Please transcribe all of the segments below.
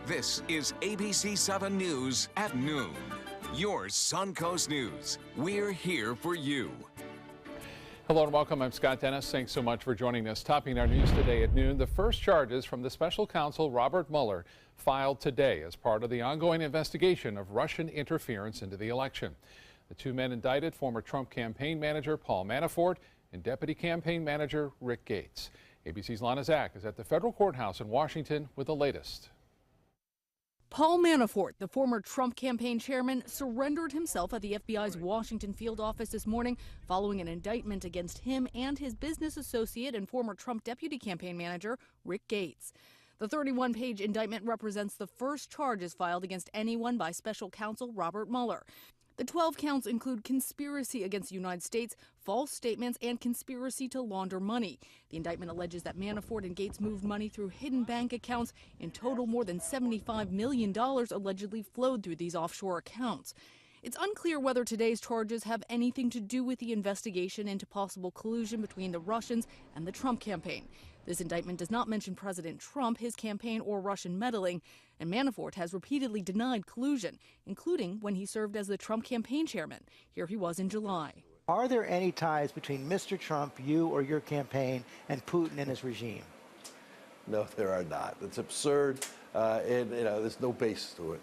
This is ABC 7 News at noon. Your Suncoast News. We're here for you. Hello and welcome. I'm Scott Dennis. Thanks so much for joining us. Topping our news today at noon, the first charges from the special counsel Robert Mueller filed today as part of the ongoing investigation of Russian interference into the election. The two men indicted former Trump campaign manager Paul Manafort and deputy campaign manager Rick Gates. ABC's Lana Zak is at the federal courthouse in Washington with the latest. Paul Manafort, the former Trump campaign chairman, surrendered himself at the FBI's Washington field office this morning following an indictment against him and his business associate and former Trump deputy campaign manager, Rick Gates. The 31-page indictment represents the first charges filed against anyone by special counsel Robert Mueller. The 12 counts include conspiracy against the United States, false statements, and conspiracy to launder money. The indictment alleges that Manafort and Gates moved money through hidden bank accounts. In total, more than $75 million allegedly flowed through these offshore accounts. It's unclear whether today's charges have anything to do with the investigation into possible collusion between the Russians and the Trump campaign. This indictment does not mention President Trump, his campaign, or Russian meddling, and Manafort has repeatedly denied collusion, including when he served as the Trump campaign chairman. Here he was in July. Are there any ties between Mr. Trump, you or your campaign, and Putin and his regime? No, there are not. It's absurd, and there's no basis to it.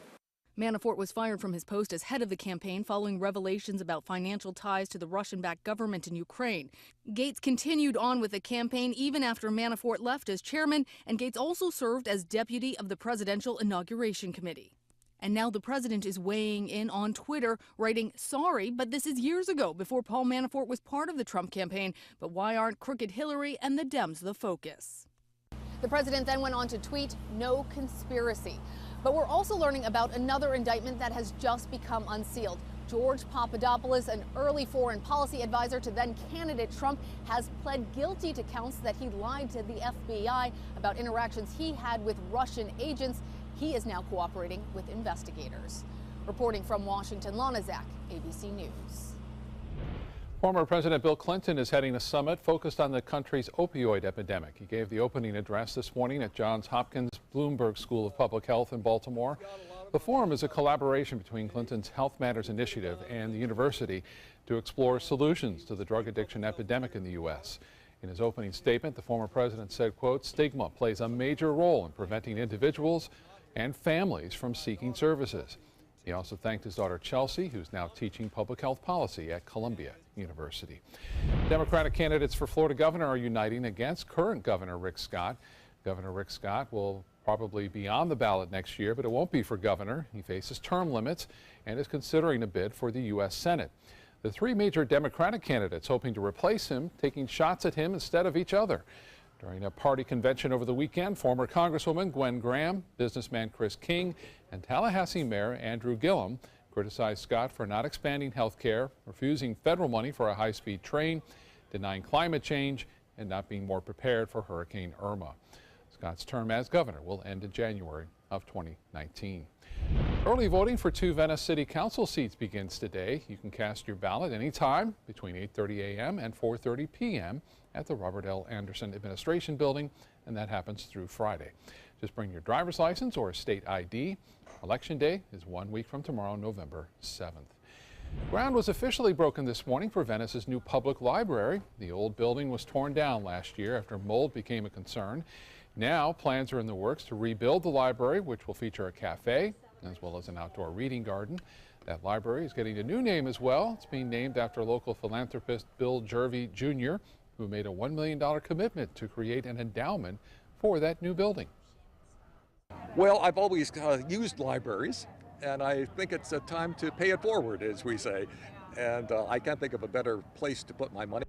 Manafort was fired from his post as head of the campaign following revelations about financial ties to the Russian-backed government in Ukraine. Gates continued on with the campaign even after Manafort left as chairman, and Gates also served as deputy of the Presidential Inauguration Committee. And now the president is weighing in on Twitter, writing, "Sorry, but this is years ago, before Paul Manafort was part of the Trump campaign. But why aren't crooked Hillary and the Dems the focus?" The president then went on to tweet, "No conspiracy." But we're also learning about another indictment that has just become unsealed. George Papadopoulos, an early foreign policy advisor to then candidate Trump, has pled guilty to counts that he lied to the FBI about interactions he had with Russian agents. He is now cooperating with investigators. Reporting from Washington, Lana Zak, ABC News. Former President Bill Clinton is heading a summit focused on the country's opioid epidemic. He gave the opening address this morning at Johns Hopkins Bloomberg School of Public Health in Baltimore. The forum is a collaboration between Clinton's Health Matters Initiative and the university to explore solutions to the drug addiction epidemic in the U.S. In his opening statement, the former president said, quote, "Stigma plays a major role in preventing individuals and families from seeking services." He also thanked his daughter Chelsea, who's now teaching public health policy at Columbia University. Democratic candidates for Florida governor are uniting against current Governor Rick Scott. Governor Rick Scott will probably be on the ballot next year, but it won't be for governor. He faces term limits and is considering a bid for the U.S. Senate. The three major Democratic candidates hoping to replace him, taking shots at him instead of each other. During a party convention over the weekend, former Congresswoman Gwen Graham, businessman Chris King, and Tallahassee Mayor Andrew Gillum criticized Scott for not expanding health care, refusing federal money for a high-speed train, denying climate change, and not being more prepared for Hurricane Irma. Scott's term as governor will end in January of 2019. Early voting for 2 Venice City Council seats begins today. You can cast your ballot anytime between 8:30 a.m. and 4:30 p.m. at the Robert L. Anderson Administration Building, and that happens through Friday. Just bring your driver's license or state ID. Election Day is 1 week from tomorrow, November 7th. Ground was officially broken this morning for Venice's new public library. The old building was torn down last year after mold became a concern. Now plans are in the works to rebuild the library, which will feature a cafe as well as an outdoor reading garden. That library is getting a new name as well. It's being named after local philanthropist Bill Jervey Jr., who made a $1 million commitment to create an endowment for that new building. Well, I've always used libraries, and I think it's a time to pay it forward, as we say. And I can't think of a better place to put my money.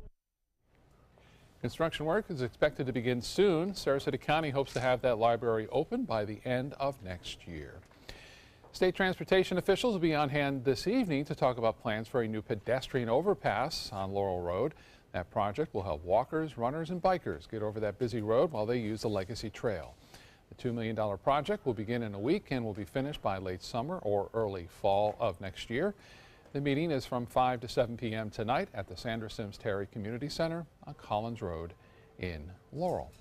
Construction work is expected to begin soon. Sarasota County hopes to have that library open by the end of next year. State transportation officials will be on hand this evening to talk about plans for a new pedestrian overpass on Laurel Road. That project will help walkers, runners, and bikers get over that busy road while they use the Legacy Trail. The $2 million project will begin in a week and will be finished by late summer or early fall of next year. The meeting is from 5 to 7 p.m. tonight at the Sandra Sims Terry Community Center on Collins Road in Laurel.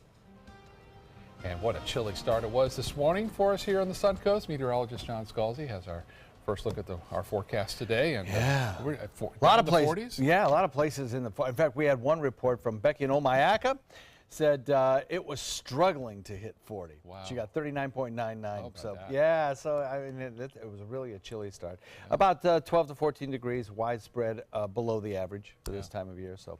And what a chilly start it was this morning for us here on the Suncoast. Meteorologist John Scalzi has our first look at our forecast today. And we're at a lot of places. 40s? Yeah, a lot of places in fact, we had one report from Becky in Omayaca. Said it was struggling to hit 40. Wow. She got 39.99. So that? yeah, so I mean it was really a chilly start. Yeah. About 12 to 14 degrees, widespread below the average for this time of year. So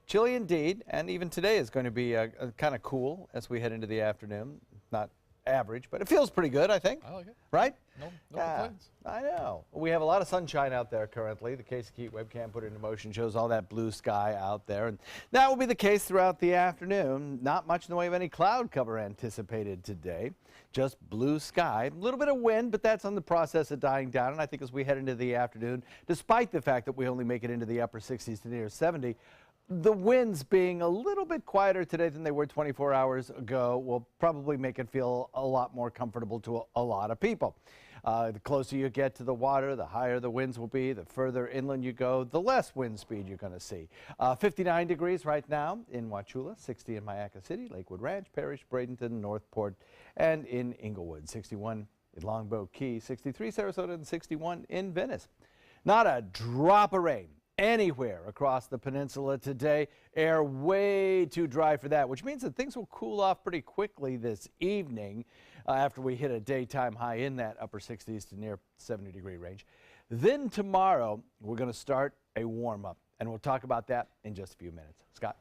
chilly indeed, and even today is going to be kind of cool as we head into the afternoon. Not average, but it feels pretty good, I think. I like it. Right? No complaints. I know. We have a lot of sunshine out there currently. The Casey Keat webcam put it into motion, shows all that blue sky out there. And that will be the case throughout the afternoon. Not much in the way of any cloud cover anticipated today. Just blue sky. A little bit of wind, but that's on the process of dying down. And I think as we head into the afternoon, despite the fact that we only make it into the upper 60s to near 70, the winds being a little bit quieter today than they were 24 hours ago will probably make it feel a lot more comfortable to a lot of people. The closer you get to the water, the higher the winds will be. The further inland you go, the less wind speed you're going to see. 59 degrees right now in Wauchula, 60 in Mayaca City, Lakewood Ranch, Parrish, Bradenton, Northport, and in Inglewood. 61 in Longboat Key, 63 Sarasota, and 61 in Venice. Not a drop of rain anywhere across the peninsula today. Air way too dry for that, which means that things will cool off pretty quickly this evening after we hit a daytime high in that upper 60s to near 70-degree range. Then tomorrow, we're going to start a warm-up, and we'll talk about that in just a few minutes. Scott?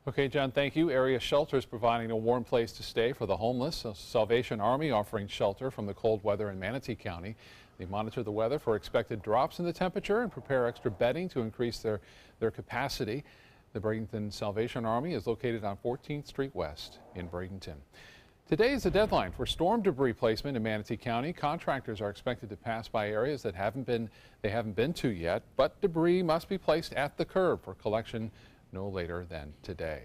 Okay, John, thank you. Area shelters providing a warm place to stay for the homeless. Salvation Army offering shelter from the cold weather in Manatee County. They monitor the weather for expected drops in the temperature and prepare extra bedding to increase their capacity. The Bradenton Salvation Army is located on 14th Street West in Bradenton. Today is the deadline for storm debris placement in Manatee County. Contractors are expected to pass by areas that they haven't been to yet, but debris must be placed at the curb for collection no later than today.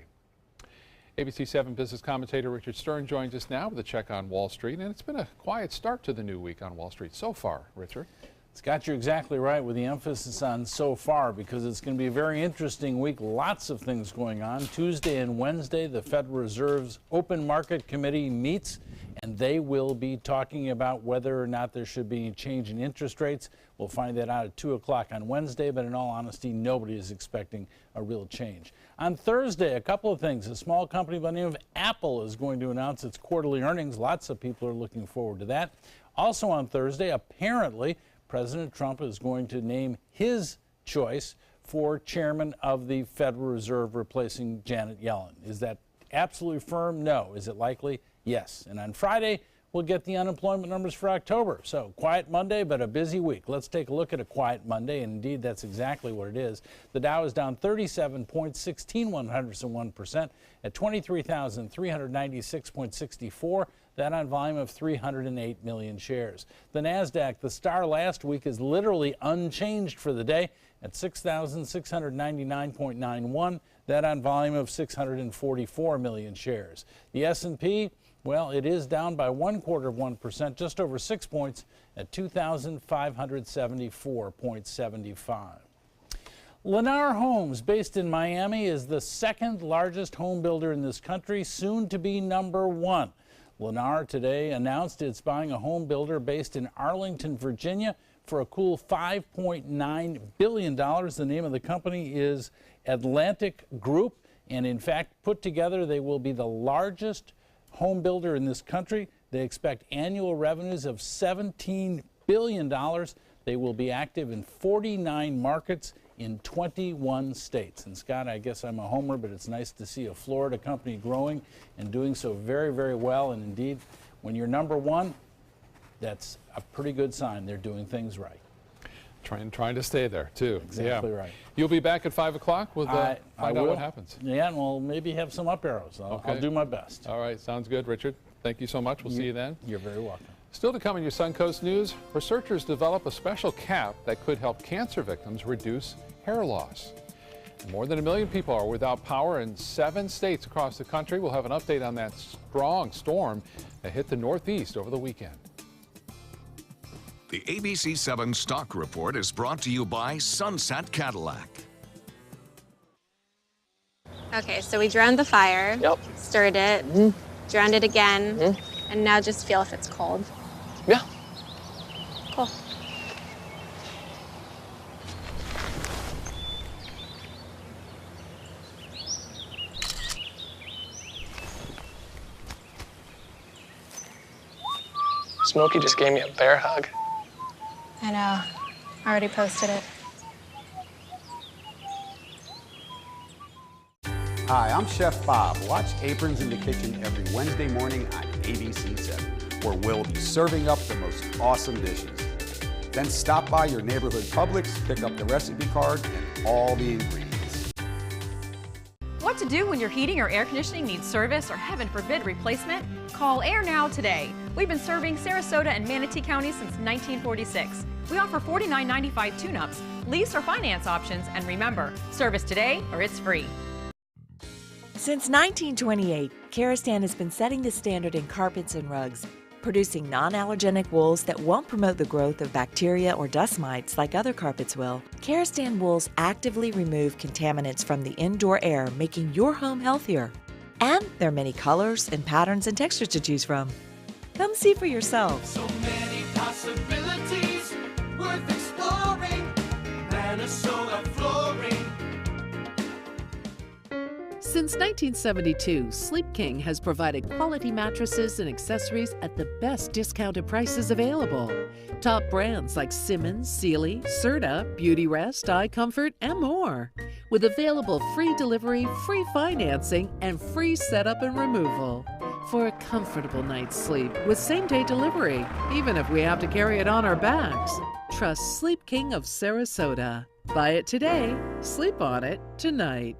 ABC 7 business commentator Richard Stern joins us now with a check on Wall Street, and it's been a quiet start to the new week on Wall Street so far. Richard? Scott, you're exactly right with the emphasis on so far, because it's going to be a very interesting week. Lots of things going on. Tuesday and Wednesday, the Federal Reserve's Open Market Committee meets, and they will be talking about whether or not there should be a change in interest rates. We'll find that out at 2 o'clock on Wednesday, but in all honesty, nobody is expecting a real change. On Thursday, a couple of things. A small company by the name of Apple is going to announce its quarterly earnings. Lots of people are looking forward to that. Also on Thursday, apparently, President Trump is going to name his choice for chairman of the Federal Reserve, replacing Janet Yellen. Is that absolutely firm? No. Is it likely? Yes. And on Friday, we'll get the unemployment numbers for October. So quiet Monday, but a busy week. Let's take a look at a quiet Monday, and indeed that's exactly what it is. The Dow is down 37.16% at 23,396.64. That on volume of 308 million shares. The NASDAQ, the star last week, is literally unchanged for the day at 6,699.91. That on volume of 644 million shares. The S&P, well, it is down by 0.25%, just over 6 points at 2,574.75. Lennar Homes, based in Miami, is the second largest home builder in this country, soon to be number one. Lennar today announced it's buying a home builder based in Arlington, Virginia for a cool $5.9 billion. The name of the company is Atlantic Group, and in fact, put together, they will be the largest home builder in this country. They expect annual revenues of $17 billion. They will be active in 49 markets in 21 states. And Scott, I guess I'm a homer, but it's nice to see a Florida company growing and doing so very, very well. And indeed, when you're number one, that's a pretty good sign they're doing things right. Trying to stay there, too. Exactly right. You'll be back at 5 o'clock with find out what happens. Yeah, and we'll maybe have some up arrows. I'll do my best. All right, sounds good, Richard. Thank you so much. We'll see you then. You're very welcome. Still to come in your Suncoast News, researchers develop a special cap that could help cancer victims reduce hair loss. More than 1 million people are without power in 7 states across the country. We'll have an update on that strong storm that hit the Northeast over the weekend. The ABC 7 Stock Report is brought to you by Sunset Cadillac. Okay, so we drowned the fire. Yep. Stirred it. Do you want it again? And now just feel if it's cold. Yeah. Cool. Smokey just gave me a bear hug. I know. I already posted it. Hi, I'm Chef Bob. Watch Aprons in the Kitchen every Wednesday morning on ABC7, where we'll be serving up the most awesome dishes. Then stop by your neighborhood Publix, pick up the recipe card and all the ingredients. What to do when your heating or air conditioning needs service or, heaven forbid, replacement? Call Air Now today. We've been serving Sarasota and Manatee County since 1946. We offer $49.95 tune-ups, lease or finance options, and remember, service today or it's free. Since 1928, Karastan has been setting the standard in carpets and rugs, producing non-allergenic wools that won't promote the growth of bacteria or dust mites like other carpets will. Karastan wools actively remove contaminants from the indoor air, making your home healthier. And there are many colors and patterns and textures to choose from. Come see for yourself. So many possibilities worth exploring. Minnesota Flooring. Since 1972, Sleep King has provided quality mattresses and accessories at the best discounted prices available. Top brands like Simmons, Sealy, Serta, Beautyrest, iComfort, and more. With available free delivery, free financing, and free setup and removal. For a comfortable night's sleep with same-day delivery, even if we have to carry it on our backs. Trust Sleep King of Sarasota. Buy it today, sleep on it tonight.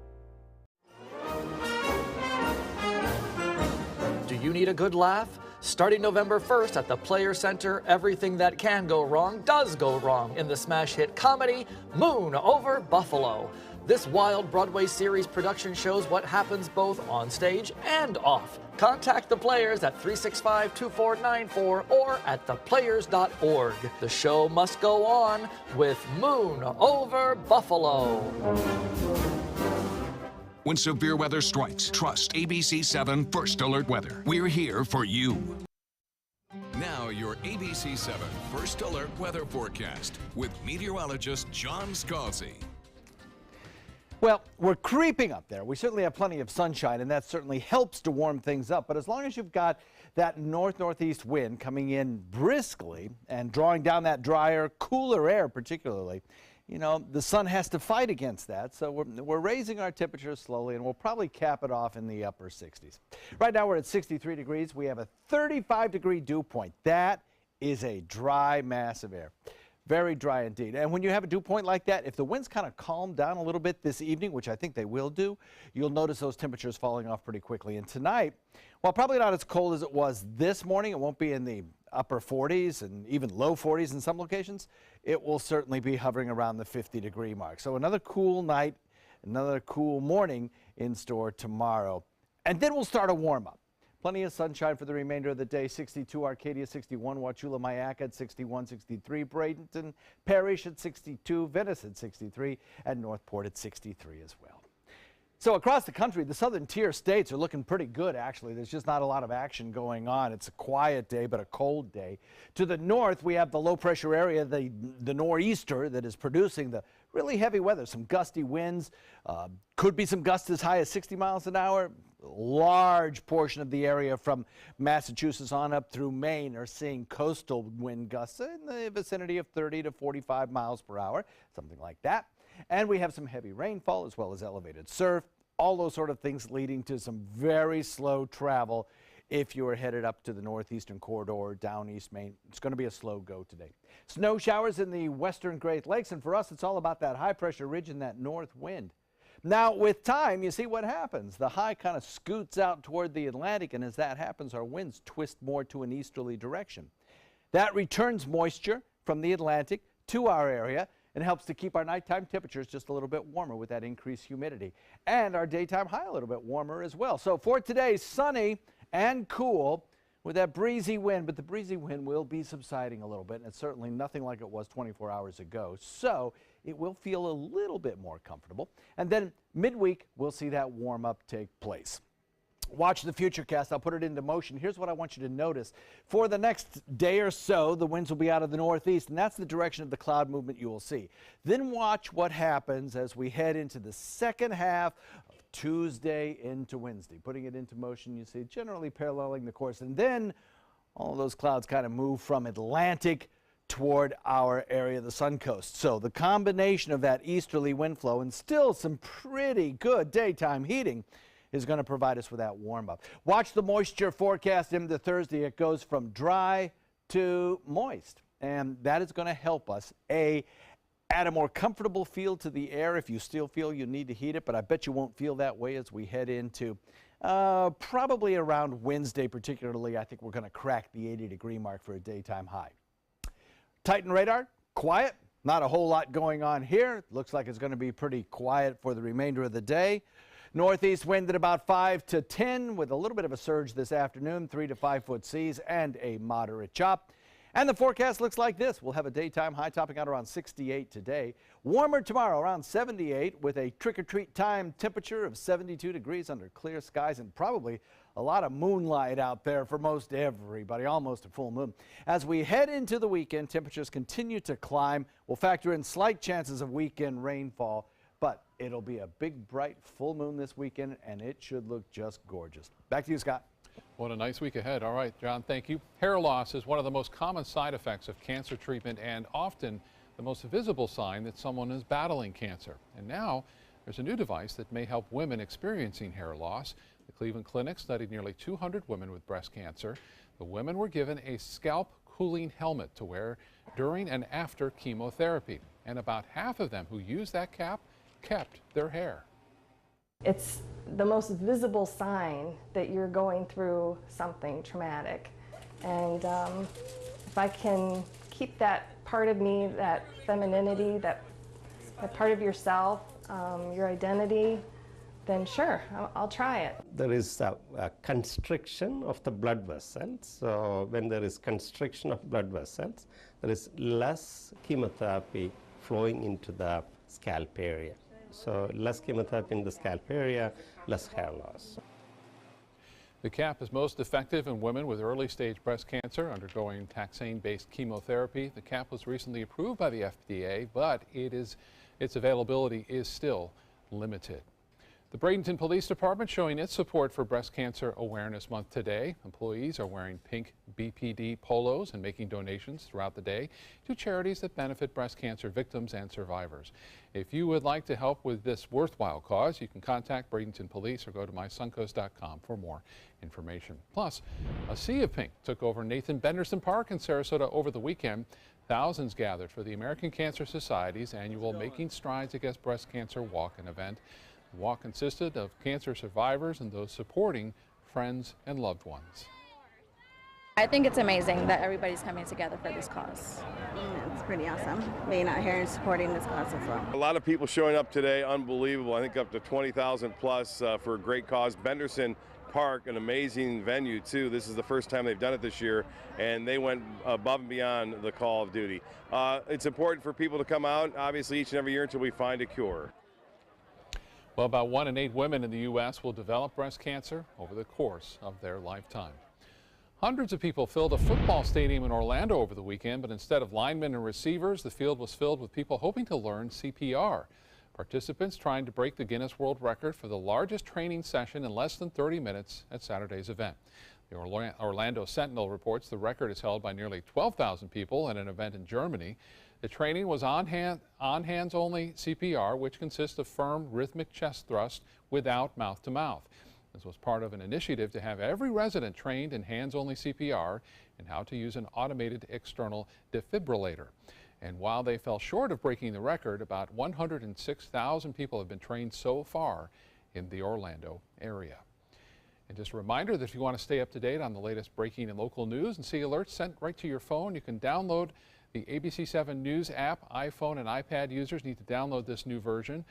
Do you need a good laugh? Starting November 1st at the Players Center, everything that can go wrong does go wrong in the smash hit comedy Moon Over Buffalo. This wild Broadway series production shows what happens both on stage and off. Contact the Players at 365-2494 or at theplayers.org. The show must go on with Moon Over Buffalo. When severe weather strikes, trust ABC7 First Alert Weather. We're here for you. Now your ABC7 First Alert Weather Forecast with meteorologist John Scalzi. Well, we're creeping up there. We certainly have plenty of sunshine, and that certainly helps to warm things up. But as long as you've got that north-northeast wind coming in briskly and drawing down that drier, cooler air particularly, you know, the sun has to fight against that. So we're raising our temperatures slowly, and we'll probably cap it off in the upper 60s. Right now we're at 63 degrees. We have a 35-degree dew point. That is a dry mass of air. Very dry indeed. And when you have a dew point like that, if the winds kind of calm down a little bit this evening, which I think they will do, you'll notice those temperatures falling off pretty quickly. And tonight, while probably not as cold as it was this morning, it won't be in the upper 40s and even low 40s in some locations. It will certainly be hovering around the 50-degree mark. So another cool night, another cool morning in store tomorrow. And then we'll start a warm-up. Plenty of sunshine for the remainder of the day. 62 Arcadia, 61 Wauchula, Mayaca at 61, 63 Bradenton, Parrish at 62, Venice at 63, and Northport at 63 as well. So across the country, the southern tier states are looking pretty good, actually. There's just not a lot of action going on. It's a quiet day, but a cold day. To the north, we have the low-pressure area, the nor'easter, that is producing the really heavy weather. Some gusty winds. Could be some gusts as high as 60 miles an hour. Large portion of the area from Massachusetts on up through Maine are seeing coastal wind gusts in the vicinity of 30 to 45 miles per hour, something like that. And we have some heavy rainfall as well as elevated surf, all those sort of things leading to some very slow travel if you are headed up to the northeastern corridor or down East Maine. It's going to be a slow go today. Snow showers in the western Great Lakes, and for us it's all about that high pressure ridge and that north wind. Now with time, you see what happens. The high kind of scoots out toward the Atlantic, and as that happens, our winds twist more to an easterly direction. That returns moisture from the Atlantic to our area and helps to keep our nighttime temperatures just a little bit warmer with that increased humidity. And our daytime high a little bit warmer as well. So for today, sunny and cool with that breezy wind, but the breezy wind will be subsiding a little bit, and it's certainly nothing like it was 24 hours ago. So it will feel a little bit more comfortable. And then midweek, we'll see that warm up take place. Watch the Futurecast. I'll put it into motion. Here's what I want you to notice. For the next day or so, the winds will be out of the northeast, and that's the direction of the cloud movement you will see. Then watch what happens as we head into the second half of Tuesday into Wednesday. Putting it into motion, you see, generally paralleling the course. And then all of those clouds kind of move from Atlantic toward our area, the Sun Coast. So the combination of that easterly wind flow and still some pretty good daytime heating is going to provide us with that warm up. Watch the moisture forecast into Thursday. It goes from dry to moist, and that is going to help us add a more comfortable feel to the air if you still feel you need to heat it, but I bet you won't feel that way as we head into probably around Wednesday particularly. I think we're going to crack the 80-degree mark for a daytime high. Titan radar, quiet. Not a whole lot going on here. Looks like it's going to be pretty quiet for the remainder of the day. Northeast wind at about 5 to 10 with a little bit of a surge this afternoon, 3 to 5 foot seas and a moderate chop. And the forecast looks like this. We'll have a daytime high topping out around 68 today. Warmer tomorrow around 78 with a trick-or-treat time temperature of 72 degrees under clear skies and probably a lot of moonlight out there for most everybody, almost a full moon. As we head into the weekend, temperatures continue to climb. We'll factor in slight chances of weekend rainfall, but it'll be a big, bright full moon this weekend, and it should look just gorgeous. Back to you, Scott. What a nice week ahead. All right, John, thank you. Hair loss is one of the most common side effects of cancer treatment and often the most visible sign that someone is battling cancer. And now there's a new device that may help women experiencing hair loss. The Cleveland Clinic studied nearly 200 women with breast cancer. The women were given a scalp cooling helmet to wear during and after chemotherapy. And about half of them who used that cap kept their hair. It's the most visible sign that you're going through something traumatic. And if I can keep that part of me, that femininity, that part of yourself, your identity, then sure, I'll try it. There is a constriction of the blood vessels. So when there is constriction of blood vessels, there is less chemotherapy flowing into the scalp area. So less chemotherapy in the scalp area, less hair loss. The cap is most effective in women with early stage breast cancer undergoing taxane-based chemotherapy. The cap was recently approved by the FDA, but its availability is still limited. The Bradenton Police Department showing its support for Breast Cancer Awareness Month today. Employees are wearing pink BPD polos and making donations throughout the day to charities that benefit breast cancer victims and survivors. If you would like to help with this worthwhile cause, you can contact Bradenton Police or go to mysuncoast.com for more information. Plus, a sea of pink took over Nathan Benderson Park in Sarasota over the weekend. Thousands gathered for the American Cancer Society's annual Making Strides Against Breast Cancer Walk and event. The walk consisted of cancer survivors and those supporting friends and loved ones. I think it's amazing that everybody's coming together for this cause. It's pretty awesome being out here and supporting this cause as well. A lot of people showing up today, unbelievable. I think up to 20,000 plus for a great cause. Benderson Park, an amazing venue too. This is the first time they've done it this year, and they went above and beyond the call of duty. It's important for people to come out, obviously, each and every year until we find a cure. Well, about 1 in 8 women in the U.S. will develop breast cancer over the course of their lifetime. Hundreds of people filled a football stadium in Orlando over the weekend, but instead of linemen and receivers, the field was filled with people hoping to learn CPR. Participants trying to break the Guinness World Record for the largest training session in less than 30 minutes at Saturday's event. The Orlando Sentinel reports the record is held by nearly 12,000 people at an event in Germany. The training was on hands-only CPR, which consists of firm rhythmic chest thrust without mouth-to-mouth. This was part of an initiative to have every resident trained in hands-only CPR and how to use an automated external defibrillator. And while they fell short of breaking the record, about 106,000 people have been trained so far in the Orlando area. And just a reminder that if you want to stay up to date on the latest breaking and local news and see alerts sent right to your phone, you can download the ABC7 News app. iPhone and iPad users need to download this new version.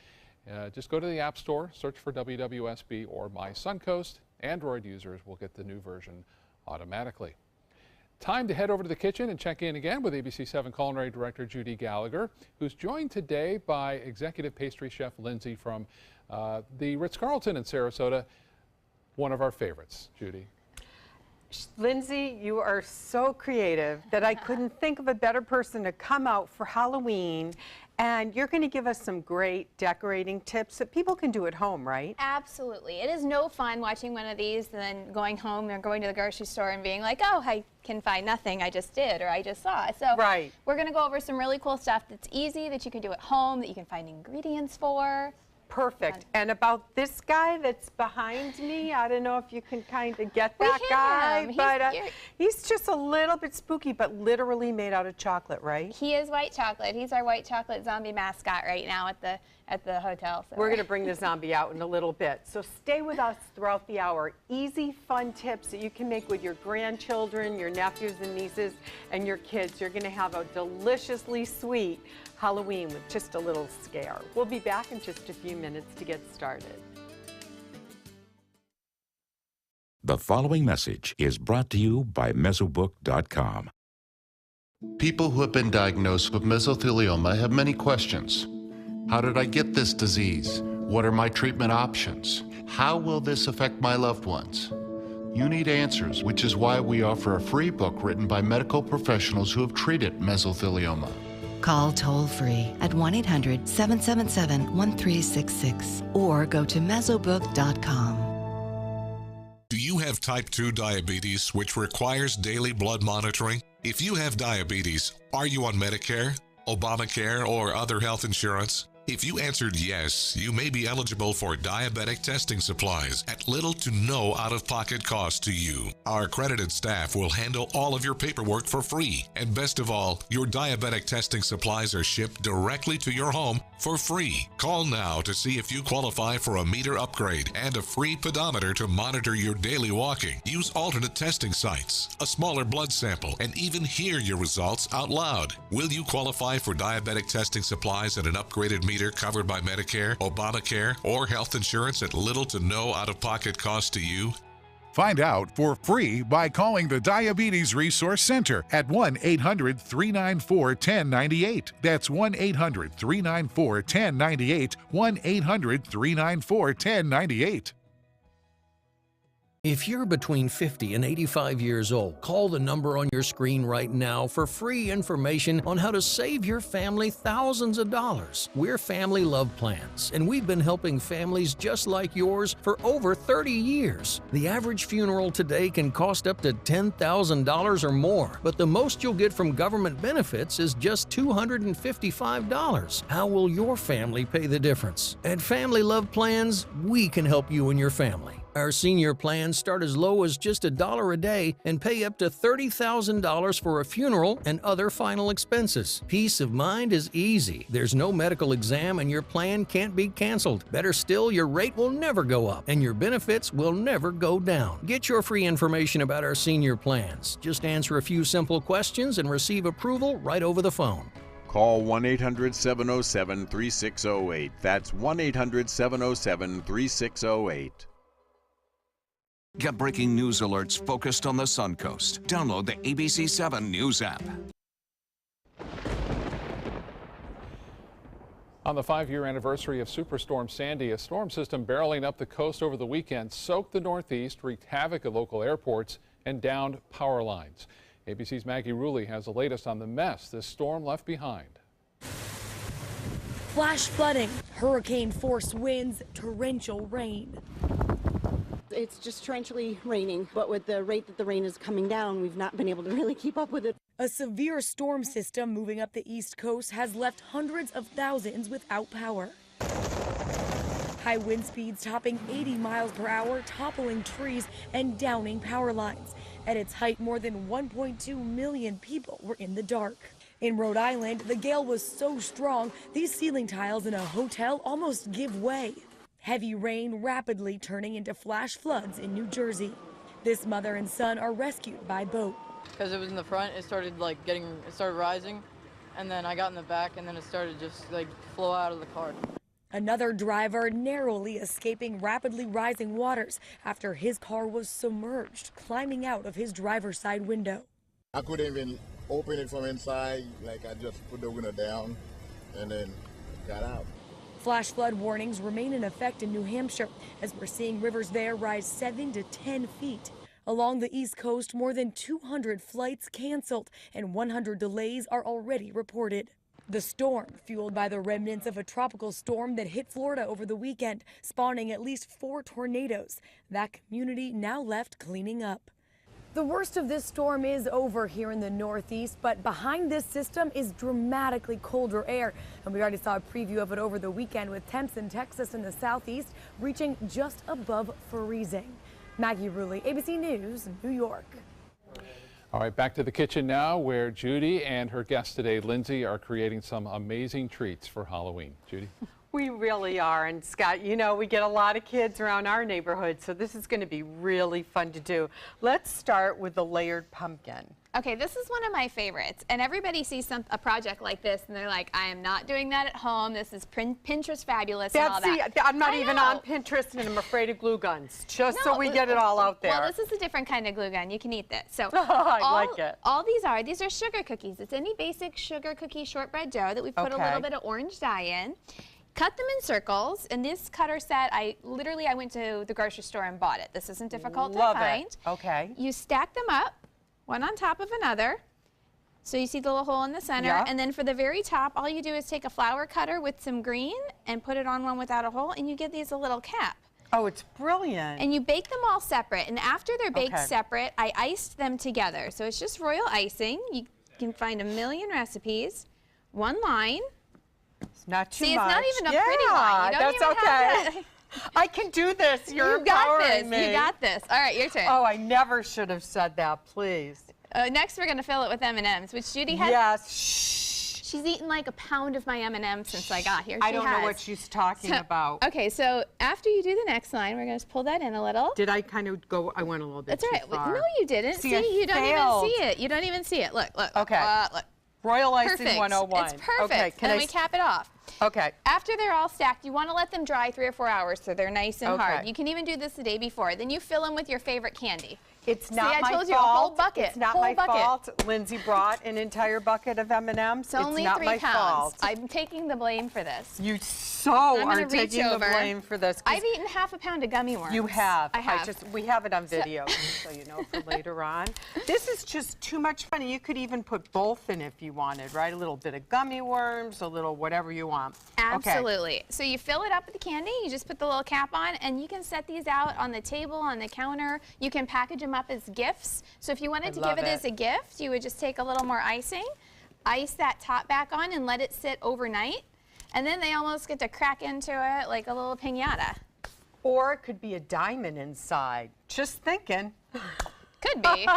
Just go to the App Store, search for WWSB or My Suncoast. Android users will get the new version automatically. Time to head over to the kitchen and check in again with ABC7 Culinary Director Judy Gallagher, who's joined today by Executive Pastry Chef Lindsay from the Ritz-Carlton in Sarasota. one of our favorites. Judy. Lindsay, you are so creative that I couldn't think of a better person to come out for Halloween. And you're going to give us some great decorating tips that people can do at home, right? Absolutely. It is no fun watching one of these and then going home or going to the grocery store and being like, oh, I can find nothing, I just did or I just saw. So we're going to go over some really cool stuff that's easy, that you can do at home, that you can find ingredients for. Perfect. And about this guy that's behind me, I don't know if you can kind of get that guy, but he's just a little bit spooky, but literally made out of chocolate, right? He is white chocolate. He's our white chocolate zombie mascot right now at the hotel. So. We're going to bring the zombie out in a little bit. So stay with us throughout the hour. Easy, fun tips that you can make with your grandchildren, your nephews and nieces, and your kids. You're going to have a deliciously sweet Halloween with just a little scare. We'll be back in just a few minutes to get started. The following message is brought to you by Mesobook.com. People who have been diagnosed with mesothelioma have many questions. How did I get this disease? What are my treatment options? How will this affect my loved ones? You need answers, which is why we offer a free book written by medical professionals who have treated mesothelioma. Call toll-free at 1-800-777-1366 or go to mesobook.com. Do you have type 2 diabetes, which requires daily blood monitoring? If you have diabetes, are you on Medicare, Obamacare, or other health insurance? If you answered yes, you may be eligible for diabetic testing supplies at little to no out-of-pocket cost to you. Our accredited staff will handle all of your paperwork for free. And best of all, your diabetic testing supplies are shipped directly to your home for free. Call now to see if you qualify for a meter upgrade and a free pedometer to monitor your daily walking. Use alternate testing sites, a smaller blood sample, and even hear your results out loud. Will you qualify for diabetic testing supplies and an upgraded meter covered by Medicare, Obamacare, or health insurance at little to no out-of-pocket cost to you? Find out for free by calling the Diabetes Resource Center at 1-800-394-1098. That's 1-800-394-1098, 1-800-394-1098. If you're between 50 and 85 years old, call the number on your screen right now for free information on how to save your family thousands of dollars. We're Family Love Plans, and we've been helping families just like yours for over 30 years. The average funeral today can cost up to $10,000 or more, but the most you'll get from government benefits is just $255. How will your family pay the difference? At Family Love Plans, we can help you and your family. Our senior plans start as low as just $1 a day and pay up to $30,000 for a funeral and other final expenses. Peace of mind is easy. There's no medical exam and your plan can't be canceled. Better still, your rate will never go up and your benefits will never go down. Get your free information about our senior plans. Just answer a few simple questions and receive approval right over the phone. Call 1-800-707-3608. That's 1-800-707-3608. Get breaking news alerts focused on the Suncoast. Download the ABC 7 News app. On the 5-year anniversary of Superstorm Sandy, a storm system barreling up the coast over the weekend soaked the Northeast, wreaked havoc at local airports, and downed power lines. ABC's Maggie Rulli has the latest on the mess this storm left behind. Flash flooding, hurricane-force winds, torrential rain. It's just torrentially raining, but with the rate that the rain is coming down, we've not been able to really keep up with it. A severe storm system moving up the East Coast has left hundreds of thousands without power. High wind speeds topping 80 miles per hour, toppling trees and downing power lines. At its height, more than 1.2 million people were in the dark. In Rhode Island, the gale was so strong, these ceiling tiles in a hotel almost give way. Heavy rain rapidly turning into flash floods in New Jersey. This mother and son are rescued by boat. Because it was in the front, it started rising, and then I got in the back, and then it started just flow out of the car. Another driver narrowly escaping rapidly rising waters after his car was submerged, climbing out of his driver's side window. I couldn't even open it from inside, I just put the window down and then got out. Flash flood warnings remain in effect in New Hampshire as we're seeing rivers there rise 7 to 10 feet. Along the East Coast, more than 200 flights canceled and 100 delays are already reported. The storm, fueled by the remnants of a tropical storm that hit Florida over the weekend, spawning at least 4 tornadoes. That community now left cleaning up. The worst of this storm is over here in the Northeast, but behind this system is dramatically colder air. And we already saw a preview of it over the weekend with temps in Texas and the Southeast reaching just above freezing. Maggie Rulli, ABC News, New York. All right, back to the kitchen now, where Judy and her guest today, Lindsay, are creating some amazing treats for Halloween. Judy? We really are. And Scott, you know, we get a lot of kids around our neighborhood, so this is going to be really fun to do. Let's start with the layered pumpkin. Okay, this is one of my favorites, and everybody sees a project like this, and they're like, I am not doing that at home. This is Pinterest fabulous and all that. I'm not even on Pinterest, and I'm afraid of glue guns, just so we get it all out there. Well, this is a different kind of glue gun. You can eat this. So I like it. All these are sugar cookies. It's any basic sugar cookie shortbread dough that we put a little bit of orange dye in. Cut them in circles. In this cutter set, I went to the grocery store and bought it. This isn't difficult to find. Okay. You stack them up, one on top of another. So you see the little hole in the center. Yeah. And then for the very top, all you do is take a flour cutter with some green and put it on one without a hole, and you get these a little cap. Oh, it's brilliant. And you bake them all separate. And after they're baked separate, I iced them together. So it's just royal icing. You can find a million recipes. One line. It's not too See, much. it's not even a pretty line. You don't that's even okay. have to... I can do this. You're You got this. empowering me. You got this. All right, your turn. Oh, I never should have said that, please. Next, we're going to fill it with M&Ms, which Judy has. Yes. Shh. She's eaten like a pound of my M&Ms since I got here. I don't know what she's talking about. Okay, so after you do the next line, we're going to pull that in a little. Did I kind of go? I went a little bit That's all right. too far. No, you didn't. See, you don't failed. even see it. You don't even see it. Look, look. Okay. Look. Royal icing Perfect. 101. It's perfect. Okay, and then we cap it off. Okay. After they're all stacked, you want to let them dry 3 or 4 hours so they're nice and hard. Okay. You can even do this the day before. Then you fill them with your favorite candy. It's not See, my I told fault. you a whole bucket. It's not my fault. Lindsay brought an entire bucket of M&Ms. It's only not 3 my pounds. fault. I'm taking the blame for this. You are reach taking the over. blame for this. I've eaten half a pound of gummy worms. You have. I have. We have it on video, so you know for later on. This is just too much fun. You could even put both in if you wanted, right? A little bit of gummy worms, a little whatever you want. Absolutely. Okay. So you fill it up with the candy, you just put the little cap on, and you can set these out on the table, on the counter. You can package them up as gifts. So if you wanted to give it as a gift, you would just take a little more icing, ice that top back on, and let it sit overnight. And then they almost get to crack into it like a little piñata. Or it could be a diamond inside. Just thinking. Could be.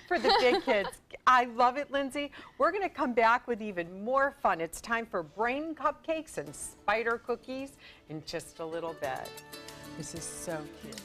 For the big kids. I love it, Lindsay. We're going to come back with even more fun. It's time for brain cupcakes and spider cookies in just a little bit. This is so cute.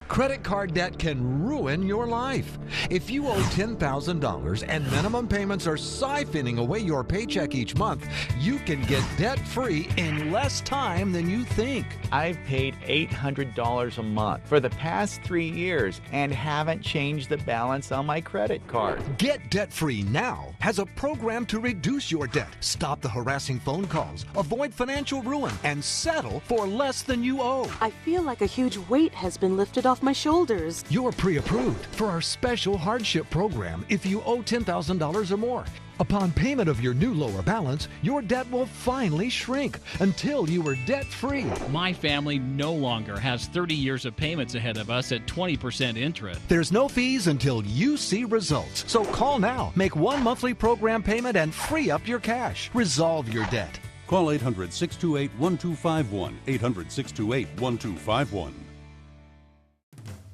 Credit card debt can ruin your life. If you owe $10,000 and minimum payments are siphoning away your paycheck each month, you can get debt-free in less time than you think. I've paid $800 a month for the past 3 years and haven't changed the balance on my credit card. Get debt-free now has a program to reduce your debt, stop the harassing phone calls, avoid financial ruin, and settle for less than you owe. I feel like a huge weight has been lifted off my shoulders. You're pre-approved for our special hardship program if you owe $10,000 or more. Upon payment of your new lower balance, your debt will finally shrink until you are debt-free. My family no longer has 30 years of payments ahead of us at 20% interest. There's no fees until you see results. So call now, make one monthly program payment, and free up your cash. Resolve your debt. Call 800-628-1251. 800-628-1251.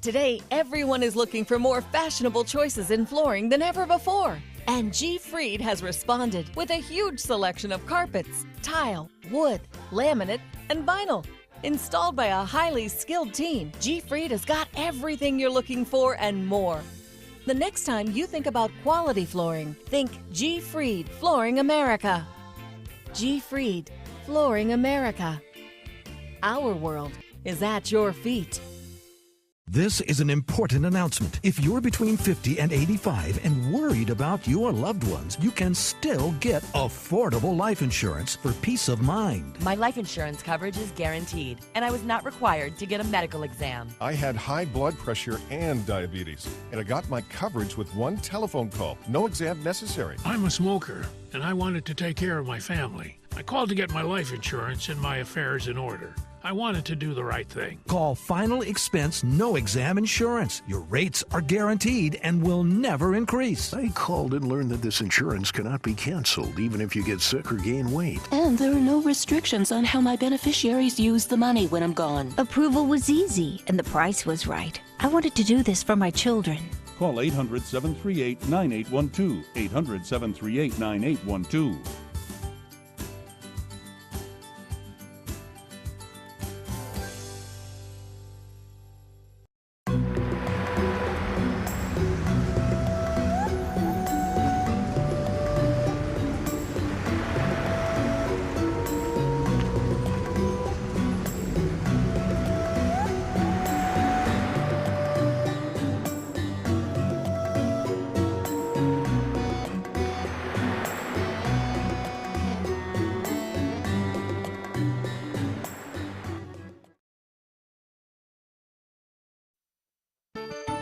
Today, everyone is looking for more fashionable choices in flooring than ever before. And G. Fried has responded with a huge selection of carpets, tile, wood, laminate, and vinyl. Installed by a highly skilled team, G. Fried has got everything you're looking for and more. The next time you think about quality flooring, think G. Fried Flooring America. G. Fried Flooring America. Our world is at your feet. This is an important announcement. If you're between 50 and 85 and worried about your loved ones, you can still get affordable life insurance for peace of mind. My life insurance coverage is guaranteed, and I was not required to get a medical exam. I had high blood pressure and diabetes, and I got my coverage with one telephone call. No exam necessary. I'm a smoker, and I wanted to take care of my family. I called to get my life insurance and my affairs in order. I wanted to do the right thing. Call Final Expense No Exam Insurance. Your rates are guaranteed and will never increase. I called and learned that this insurance cannot be canceled even if you get sick or gain weight. And there are no restrictions on how my beneficiaries use the money when I'm gone. Approval was easy and the price was right. I wanted to do this for my children. Call 800-738-9812. 800-738-9812.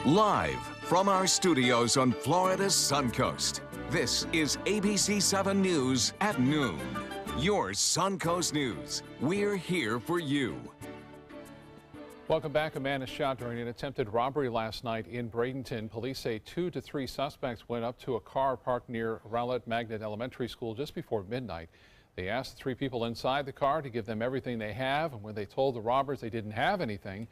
Live from our studios on Florida's Suncoast, this is ABC 7 News at noon. Your Suncoast News. We're here for you. Welcome back. A man is shot during an attempted robbery last night in Bradenton. Police say 2 to 3 suspects went up to a car parked near Rowlett Magnet Elementary School just before midnight. They asked the 3 people inside the car to give them everything they have, and when they told the robbers they didn't have anything,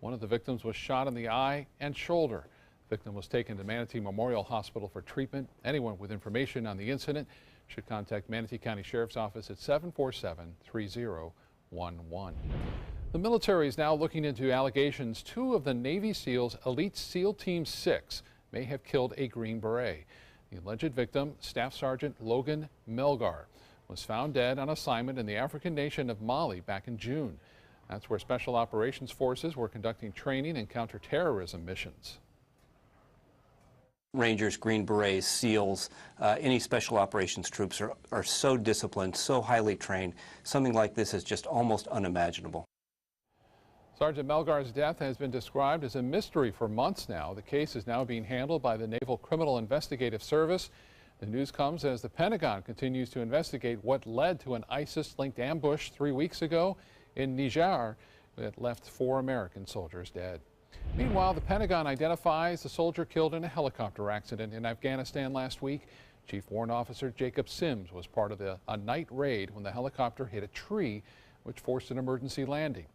one of the victims was shot in the eye and shoulder. The victim was taken to Manatee Memorial Hospital for treatment. Anyone with information on the incident should contact Manatee County Sheriff's Office at 747-3011. The military is now looking into allegations 2 of the Navy SEALs Elite SEAL Team 6 may have killed a Green Beret. The alleged victim, Staff Sergeant Logan Melgar, was found dead on assignment in the African nation of Mali back in June. That's where Special Operations Forces were conducting training and counterterrorism missions. Rangers, Green Berets, SEALs, any special operations troops are so disciplined, so highly trained. Something like this is just almost unimaginable. Sergeant Melgar's death has been described as a mystery for months now. The case is now being handled by the Naval Criminal Investigative Service. The news comes as the Pentagon continues to investigate what led to an ISIS-linked ambush 3 weeks ago in Niger that left 4 American soldiers dead. Meanwhile, the Pentagon identifies the soldier killed in a helicopter accident in Afghanistan last week. Chief Warrant Officer Jacob Sims was part of a night raid when the helicopter hit a tree, which forced an emergency landing.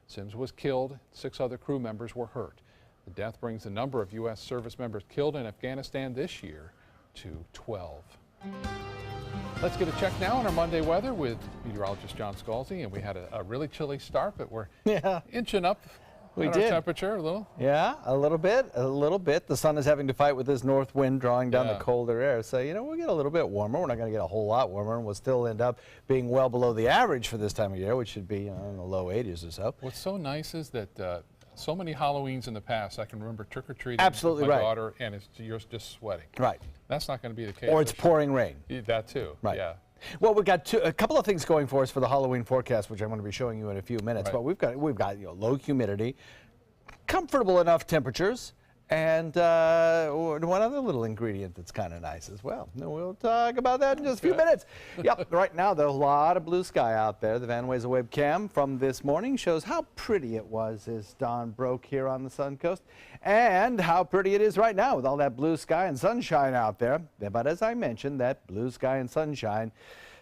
Sims was killed. 6 other crew members were hurt. The death brings the number of U.S. service members killed in Afghanistan this year to 12. Let's get a check now on our Monday weather with meteorologist John Scalzi. And we had a really chilly start, but we're inching up. We did. Our temperature a little. Yeah, a little bit. The sun is having to fight with this north wind drawing down the colder air. So, we'll get a little bit warmer. We're not going to get a whole lot warmer, and we'll still end up being well below the average for this time of year, which should be in the low 80s or so. What's so nice is that so many Halloweens in the past, I can remember trick-or-treating Absolutely with my right. daughter, and you're just sweating. Right. That's not going to be the case. Or it's pouring rain. That too. Right. Yeah. Well, we've got a couple of things going for us for the Halloween forecast, which I'm going to be showing you in a few minutes. Right. But we've got low humidity, comfortable enough temperatures, and one other little ingredient that's kind of nice as well. And we'll talk about that in just a few minutes. Yep, right now, there's a lot of blue sky out there. The Van Wezel webcam from this morning shows how pretty it was as dawn broke here on the Sun Coast, and how pretty it is right now with all that blue sky and sunshine out there. But as I mentioned, that blue sky and sunshine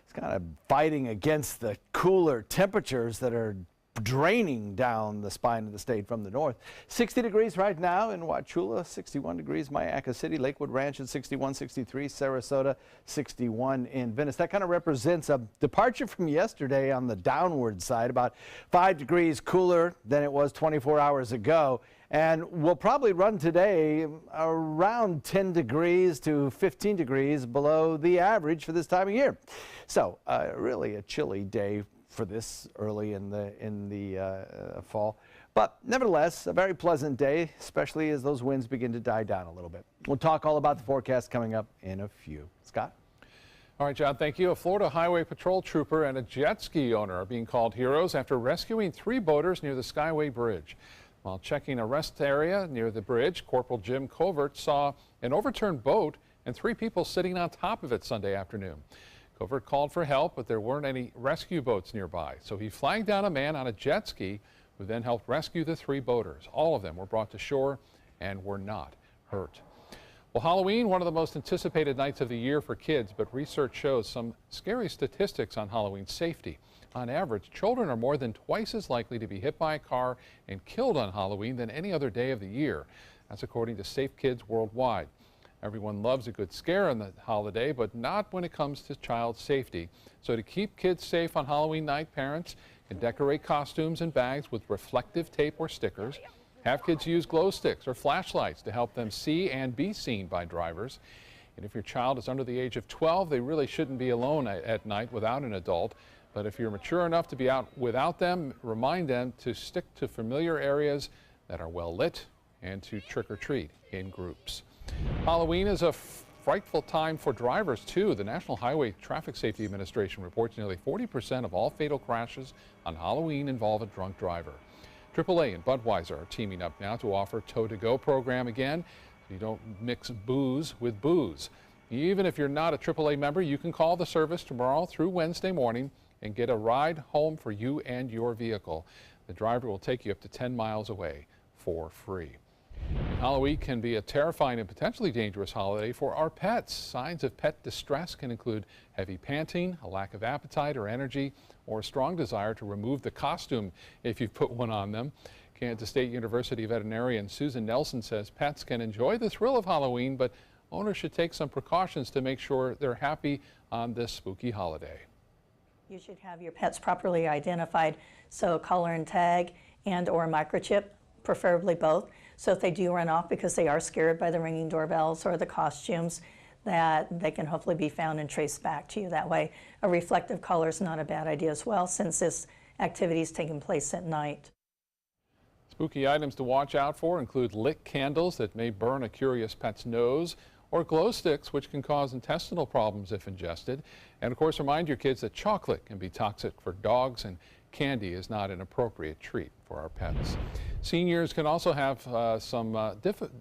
is kind of fighting against the cooler temperatures that are draining down the spine of the state from the north. 60 degrees right now in Wauchula, 61 degrees Mayaca City, Lakewood Ranch at 61, 63, Sarasota 61 in Venice. That kind of represents a departure from yesterday on the downward side, about 5 degrees cooler than it was 24 hours ago. And we'll probably run today around 10 degrees to 15 degrees below the average for this time of year. So really a chilly day for this early in the fall. But nevertheless, a very pleasant day, especially as those winds begin to die down a little bit. We'll talk all about the forecast coming up in a few. Scott? All right, John, thank you. A Florida Highway Patrol trooper and a jet ski owner are being called heroes after rescuing 3 boaters near the Skyway Bridge. While checking a rest area near the bridge, Corporal Jim Covert saw an overturned boat and 3 people sitting on top of it Sunday afternoon. Covert called for help, but there weren't any rescue boats nearby, so he flagged down a man on a jet ski who then helped rescue the 3 boaters. All of them were brought to shore and were not hurt. Well, Halloween, one of the most anticipated nights of the year for kids, but research shows some scary statistics on Halloween safety. On average, children are more than twice as likely to be hit by a car and killed on Halloween than any other day of the year. That's according to Safe Kids Worldwide. Everyone loves a good scare on the holiday, but not when it comes to child safety. So to keep kids safe on Halloween night, parents can decorate costumes and bags with reflective tape or stickers. Have kids use glow sticks or flashlights to help them see and be seen by drivers. And if your child is under the age of 12, they really shouldn't be alone at night without an adult. But if you're mature enough to be out without them, remind them to stick to familiar areas that are well lit and to trick or treat in groups. Halloween is a frightful time for drivers, too. The National Highway Traffic Safety Administration reports nearly 40% of all fatal crashes on Halloween involve a drunk driver. AAA and Budweiser are teaming up now to offer Tow-to-Go program again. You don't mix booze with booze. Even if you're not a AAA member, you can call the service tomorrow through Wednesday morning and get a ride home for you and your vehicle. The driver will take you up to 10 miles away for free. Halloween can be a terrifying and potentially dangerous holiday for our pets. Signs of pet distress can include heavy panting, a lack of appetite or energy, or a strong desire to remove the costume if you've put one on them. Kansas State University veterinarian Susan Nelson says pets can enjoy the thrill of Halloween, but owners should take some precautions to make sure they're happy on this spooky holiday. You should have your pets properly identified, so a collar and tag and or microchip, preferably both. So if they do run off because they are scared by the ringing doorbells or the costumes, that they can hopefully be found and traced back to you that way. A reflective color is not a bad idea as well, since this activity is taking place at night. Spooky items to watch out for include lit candles that may burn a curious pet's nose, or glow sticks, which can cause intestinal problems if ingested. And of course, remind your kids that chocolate can be toxic for dogs and candy is not an appropriate treat for our pets. Seniors can also have some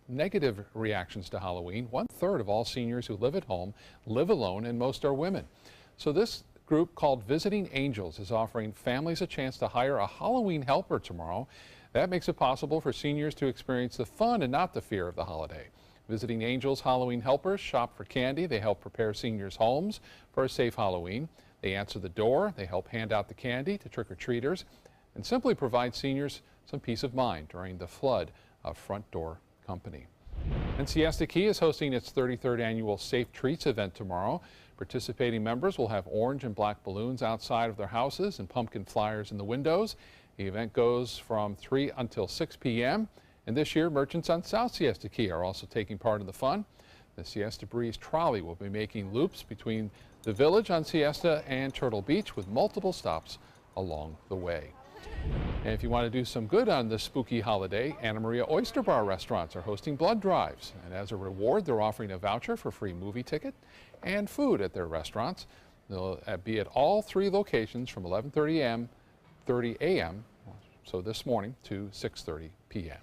negative reactions to Halloween. 1/3 of all seniors who live at home live alone, and most are women. So this group called Visiting Angels is offering families a chance to hire a Halloween helper tomorrow. That makes it possible for seniors to experience the fun and not the fear of the holiday. Visiting Angels Halloween helpers shop for candy. They help prepare seniors' homes for a safe Halloween. They answer the door. They help hand out the candy to trick-or-treaters and simply provide seniors some peace of mind during the flood of front door company. And Siesta Key is hosting its 33rd annual Safe Treats event tomorrow. Participating members will have orange and black balloons outside of their houses and pumpkin flyers in the windows. The event goes from 3 until 6 p.m. And this year, merchants on South Siesta Key are also taking part in the fun. The Siesta Breeze trolley will be making loops between the village on Siesta and Turtle Beach with multiple stops along the way. And if you want to do some good on this spooky holiday, Anna Maria Oyster Bar restaurants are hosting blood drives. And as a reward, they're offering a voucher for free movie ticket and food at their restaurants. They'll be at all 3 locations from 11:30 a.m., so this morning, to 6:30 p.m.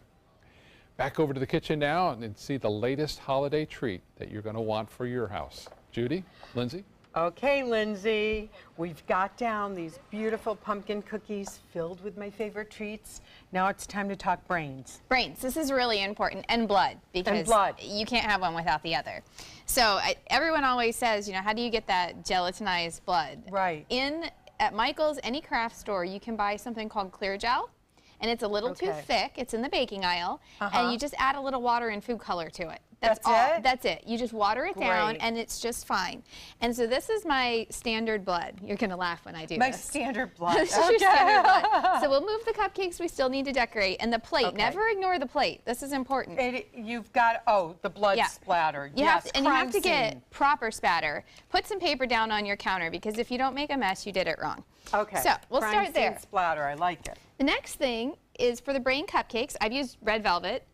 Back over to the kitchen now and see the latest holiday treat that you're going to want for your house. Judy, Lindsay? Okay, Lindsay, we've got down these beautiful pumpkin cookies filled with my favorite treats. Now it's time to talk brains. Brains, this is really important, and blood, because you can't have one without the other. So everyone always says, you know, how do you get that gelatinized blood? Right. At Michael's, any craft store, you can buy something called Clear Gel. And it's a little too thick. It's in the baking aisle. And you just add a little water and food color to it. That's all. That's it. You just water it down, and it's just fine. And so this is my standard blood. You're going to laugh when I do this. My standard blood. This is your standard blood. So we'll move the cupcakes we still need to decorate. And the plate. Never ignore the plate. This is important. You've got, the blood splatter. You have to get proper spatter. Put some paper down on your counter, because if you don't make a mess, you did it wrong. Okay. So we'll start there. Splatter. I like it. The next thing is for the Brain cupcakes. I've used red velvet,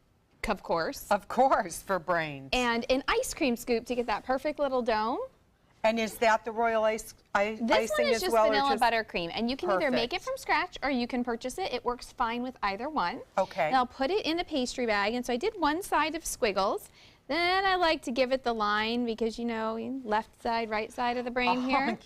of course. Of course, for brains. And an ice cream scoop to get that perfect little dome. And is that the royal icing This one is just vanilla just buttercream, and you can either make it from scratch or you can purchase it. It works fine with either one. Okay. And I'll put it in a pastry bag, and so I did one side of squiggles. Then I like to give it the line because, you know, left side, right side of the brain here.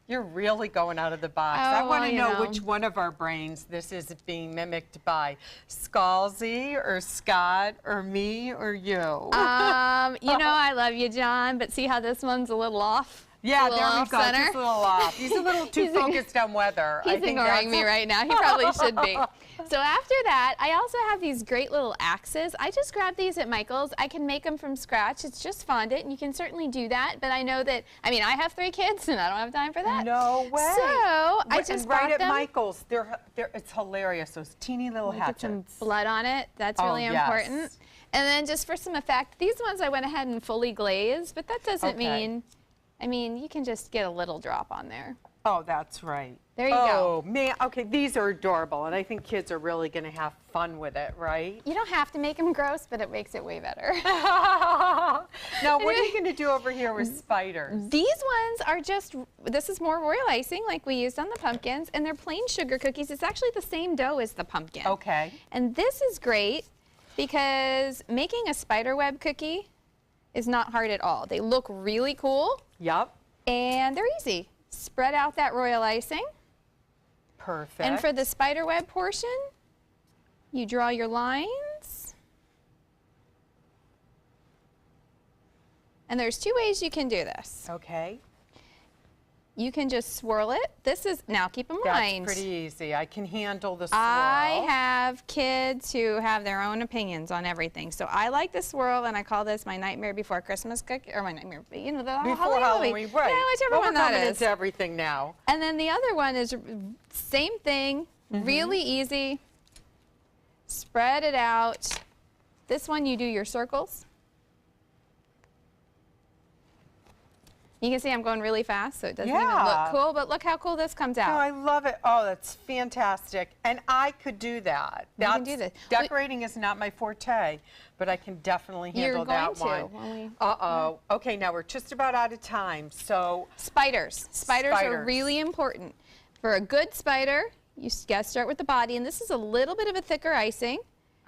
You're really going out of the box. I want to know which one of our brains this is being mimicked by. Scalzi or Scott or me or you? You know, I love you, John, but see how this one's a little off? Yeah, there we go. Center. Just a little off. He's a little too focused on weather. He's ignoring me right now. He probably should be. So after that, I also have these great little axes. I just grabbed these at Michael's. I can make them from scratch. It's just fondant, and you can certainly do that. But I know that, I mean, I have 3 kids, and I don't have time for that. No way. So I just right bought at them. Michael's. It's hilarious. Those teeny little hatchets. Get some blood on it. That's really important. And then just for some effect, these ones I went ahead and fully glazed, but that doesn't mean, I mean, you can just get a little drop on there. Oh, that's right. There you go. Oh, man. Okay, these are adorable, and I think kids are really going to have fun with it, right? You don't have to make them gross, but it makes it way better. Now, what are you going to do over here with spiders? These ones are just, this is more royal icing like we used on the pumpkins, and they're plain sugar cookies. It's actually the same dough as the pumpkin. Okay. And this is great because making a spider web cookie is not hard at all. They look really cool. Yep. And they're easy. Spread out that royal icing. Perfect. And for the spider web portion, you draw your lines. And there's 2 ways you can do this. Okay. You can just swirl it. This is, now keep in mind. That's pretty easy. I can handle the swirl. I have kids who have their own opinions on everything. So I like the swirl, and I call this my Nightmare Before Christmas cookie, or my Nightmare, you know, the Before Halloween, right. Yeah, whichever one that is. We're coming into everything now. And then the other one is same thing, really easy. Spread it out. This one you do your circles. You can see I'm going really fast, so it doesn't even look cool, but look how cool this comes out. No, I love it. Oh, that's fantastic. And I could do that. You can do this. Decorating is not my forte, but I can definitely handle that one. Uh-oh. Okay, now we're just about out of time, so. Spiders. Spiders are really important. For a good spider, you gotta start with the body, and this is a little bit of a thicker icing.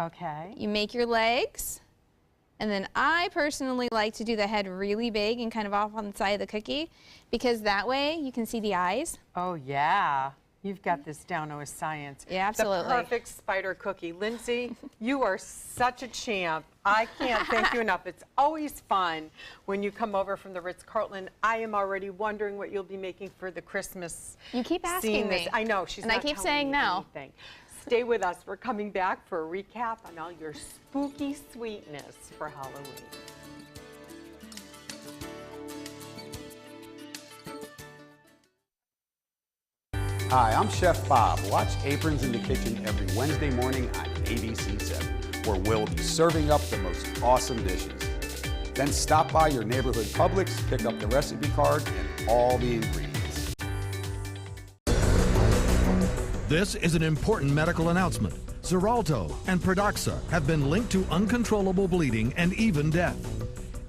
Okay. You make your legs. And then I personally like to do the head really big and kind of off on the side of the cookie because that way you can see the eyes. Oh, yeah. You've got this down to a science. Yeah, absolutely. The perfect spider cookie. Lindsay, you are such a champ. I can't thank you enough. It's always fun when you come over from the Ritz-Carlton. I am already wondering what you'll be making for the Christmas You keep asking me. I know. She's and not I keep telling saying me no. anything. Stay with us. We're coming back for a recap on all your spooky sweetness for Halloween. Hi, I'm Chef Bob. Watch Aprons in the Kitchen every Wednesday morning on ABC 7, where we'll be serving up the most awesome dishes. Then stop by your neighborhood Publix, pick up the recipe card and all the ingredients. This is an important medical announcement. Xarelto and Pradaxa have been linked to uncontrollable bleeding and even death.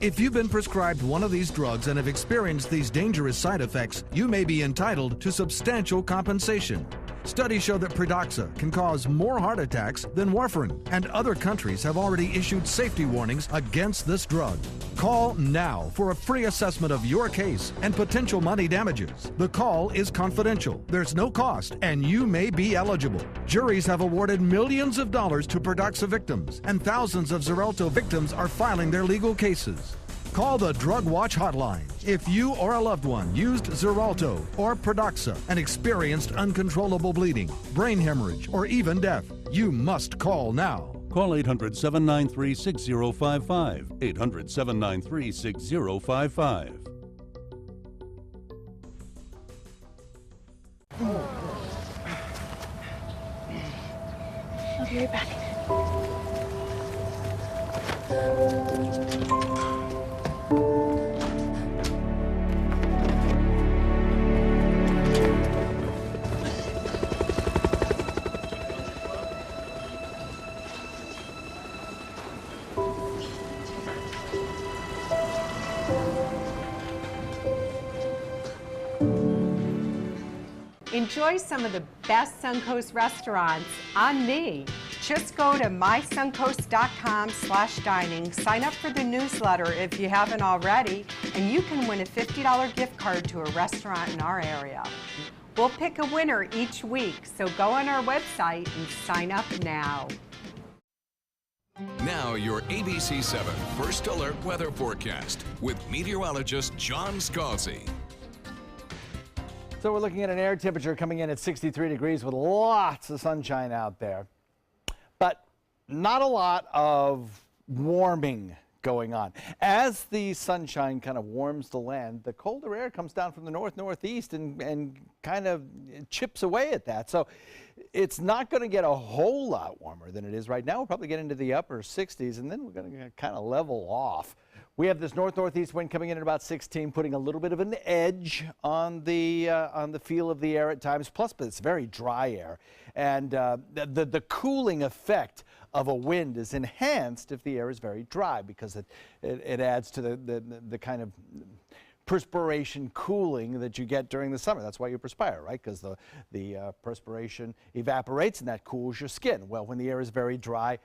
If you've been prescribed one of these drugs and have experienced these dangerous side effects, you may be entitled to substantial compensation. Studies show that Pradaxa can cause more heart attacks than warfarin, and other countries have already issued safety warnings against this drug. Call now for a free assessment of your case and potential money damages. The call is confidential, there's no cost, and you may be eligible. Juries have awarded millions of dollars to Pradaxa victims, and thousands of Xarelto victims are filing their legal cases. Call the Drug Watch hotline if you or a loved one used Xarelto or Pradaxa and experienced uncontrollable bleeding, brain hemorrhage, or even death. You must call now. Call 800-793-6055. 800-793-6055. I'll be right back. Enjoy some of the best Suncoast restaurants on me. Just go to mysuncoast.com/dining, sign up for the newsletter if you haven't already, and you can win a $50 gift card to a restaurant in our area. We'll pick a winner each week, so go on our website and sign up now. Now your ABC 7 First Alert weather forecast with meteorologist John Scalzi. So we're looking at an air temperature coming in at 63 degrees with lots of sunshine out there, but not a lot of warming going on. As the sunshine kind of warms the land, the colder air comes down from the northeast and kind of chips away at that. So it's not going to get a whole lot warmer than it is right now. We'll probably get into the upper 60s, and then we're going to kind of level off. We have this northeast wind coming in at about 16, putting a little bit of an edge on the feel of the air at times. Plus, but it's very dry air, and the cooling effect of a wind is enhanced if the air is very dry, because it adds to the kind of perspiration cooling that you get during the summer. That's why you perspire, right? Because the perspiration evaporates and that cools your skin. Well, when the air is very dry,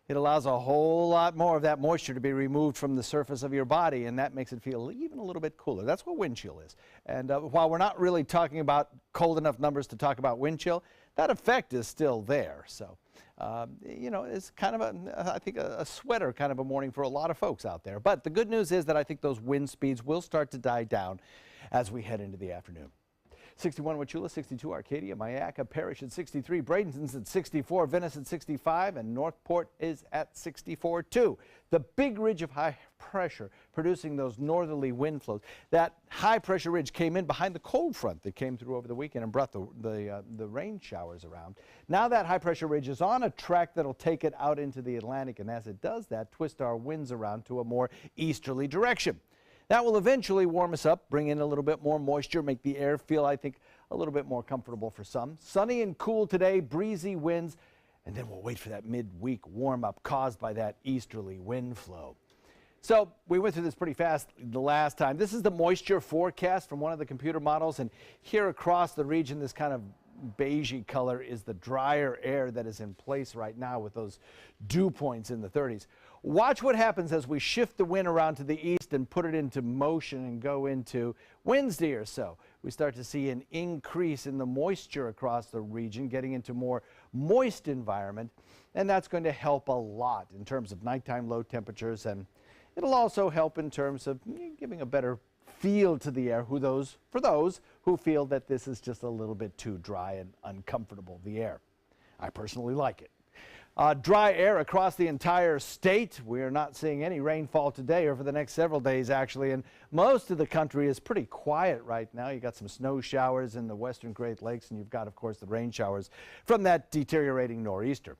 it allows a whole lot more of that moisture to be removed from the surface of your body, and that makes it feel even a little bit cooler. That's what wind chill is. And while we're not really talking about cold enough numbers to talk about wind chill, that effect is still there. So, you know, it's kind of I think a sweater kind of a morning for a lot of folks out there. But the good news is that I think those wind speeds will start to die down as we head into the afternoon. 61 Wauchula, 62 Arcadia, Myakka Parish at 63, Bradenton's at 64, Venice at 65, and Northport is at 64 too. The big ridge of high pressure producing those northerly wind flows. That high pressure ridge came in behind the cold front that came through over the weekend and brought the rain showers around. Now that high pressure ridge is on a track that'll take it out into the Atlantic, and as it does that, twist our winds around to a more easterly direction. That will eventually warm us up, bring in a little bit more moisture, make the air feel, I think, a little bit more comfortable for some. Sunny and cool today, breezy winds, and then we'll wait for that midweek warm-up caused by that easterly wind flow. So we went through this pretty fast the last time. This is the moisture forecast from one of the computer models, and here across the region, this kind of beigey color is the drier air that is in place right now with those dew points in the 30s. Watch what happens as we shift the wind around to the east and put it into motion and go into Wednesday or so. We start to see an increase in the moisture across the region, getting into more moist environment, and that's going to help a lot in terms of nighttime low temperatures, and it'll also help in terms of giving a better feel to the air for those who feel that this is just a little bit too dry and uncomfortable, the air. I personally like it. Dry air across the entire state. We are not seeing any rainfall today or for the next several days, actually, and most of the country is pretty quiet right now. You got some snow showers in the western Great Lakes, and you've got, of course, the rain showers from that deteriorating nor'easter.